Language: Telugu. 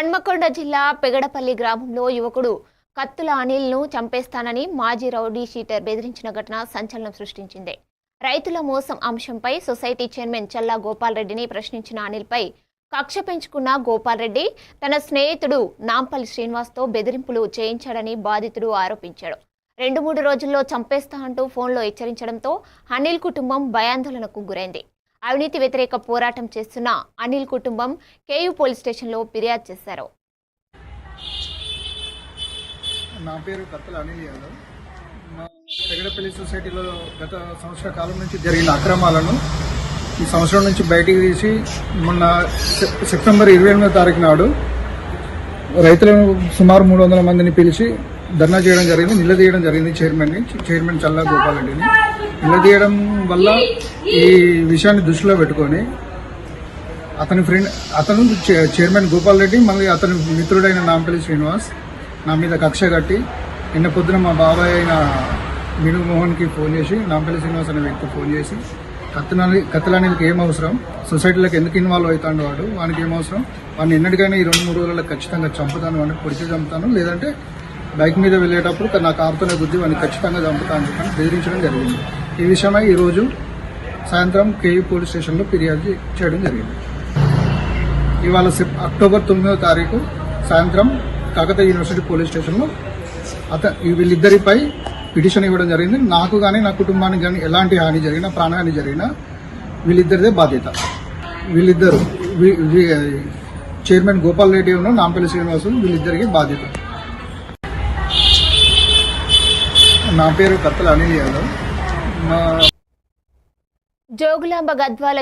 హన్మకొండ జిల్లా పెగడపల్లి గ్రామంలో యువకుడు కత్తుల అనిల్ను చంపేస్తానని మాజీ రౌడీ షీటర్ బెదిరించిన ఘటన సంచలనం సృష్టించింది. రైతుల మోసం అంశంపై సొసైటీ చైర్మన్ చల్లా గోపాల్ రెడ్డిని ప్రశ్నించిన అనిల్పై కక్ష పెంచుకున్న గోపాల్ రెడ్డి తన స్నేహితుడు నాంపల్లి శ్రీనివాస్తో బెదిరింపులు చేయించాడని బాధితుడు ఆరోపించాడు. 2-3 రోజుల్లో చంపేస్తా అంటూ ఫోన్లో హెచ్చరించడంతో అనిల్ కుటుంబం భయాందోళనకు గురైంది. అవినీతి వ్యతిరేక పోరాటం చేస్తున్న అనిల్ కుటుంబం కేయూ పోలీస్ స్టేషన్లో ఫిర్యాదు చేశారు. నా పేరు కత్తుల అనిల్ యాదవ్. మా పెగడపల్లి సొసైటీలో గత సంవత్సర కాలం నుంచి జరిగిన అక్రమాలను ఈ సంవత్సరం నుంచి బయటికి తీసి మొన్న సెప్టెంబర్ 28వ తారీఖు నాడు రైతులను సుమారు 300 మందిని పిలిచి ధర్నా చేయడం జరిగింది, నిలదీయడం జరిగింది. చైర్మన్ చల్లా గోపాల్ రెడ్డిని నిలదీయడం వల్ల ఈ విషయాన్ని దృష్టిలో పెట్టుకొని అతను చైర్మన్ గోపాల్ రెడ్డి మళ్ళీ అతని మిత్రుడైన నాంపల్లి శ్రీనివాస్ నా మీద కక్ష కట్టి నిన్న పొద్దున మా బాబాయ్ అయిన మిను మోహన్కి ఫోన్ చేసి, నాంపల్లి శ్రీనివాస్ అనే వ్యక్తి ఫోన్ చేసి కత్తులనికి ఏం అవసరం, సొసైటీలోకి ఎందుకు ఇన్వాల్వ్ అవుతాడు వాడు, వానికి ఏం అవసరం, వాడిని ఎన్నటికైనా ఈ 2-3 రోజుల్లో ఖచ్చితంగా చంపుతాను, వాడిని పొడిచి చంపుతాను, లేదంటే బైక్ మీద వెళ్ళేటప్పుడు నా కారుతోనే గుద్ది వాడిని ఖచ్చితంగా చంపుతా అని చెప్పి బెదిరించడం జరిగింది. ఈ విషయమై ఈరోజు సాయంత్రం కేయూ పోలీస్ స్టేషన్లో ఫిర్యాదు చేయడం జరిగింది. ఇవాళ అక్టోబర్ 9వ తారీఖు సాయంత్రం కాకతీయ యూనివర్సిటీ పోలీస్ స్టేషన్లో వీళ్ళిద్దరిపై పిటిషన్ ఇవ్వడం జరిగింది. నాకు కానీ నా కుటుంబానికి కానీ ఎలాంటి హాని జరిగినా, ప్రాణహాని జరిగినా వీళ్ళిద్దరిదే బాధ్యత. వీళ్ళిద్దరు చైర్మన్ గోపాల్ రెడ్డి ఉన్న నాంపల్లి శ్రీనివాసు వీళ్ళిద్దరికి బాధ్యత. నా పేరు కత్తుల అనిల్ యాదవ్. జోగులాంబ గద్వాల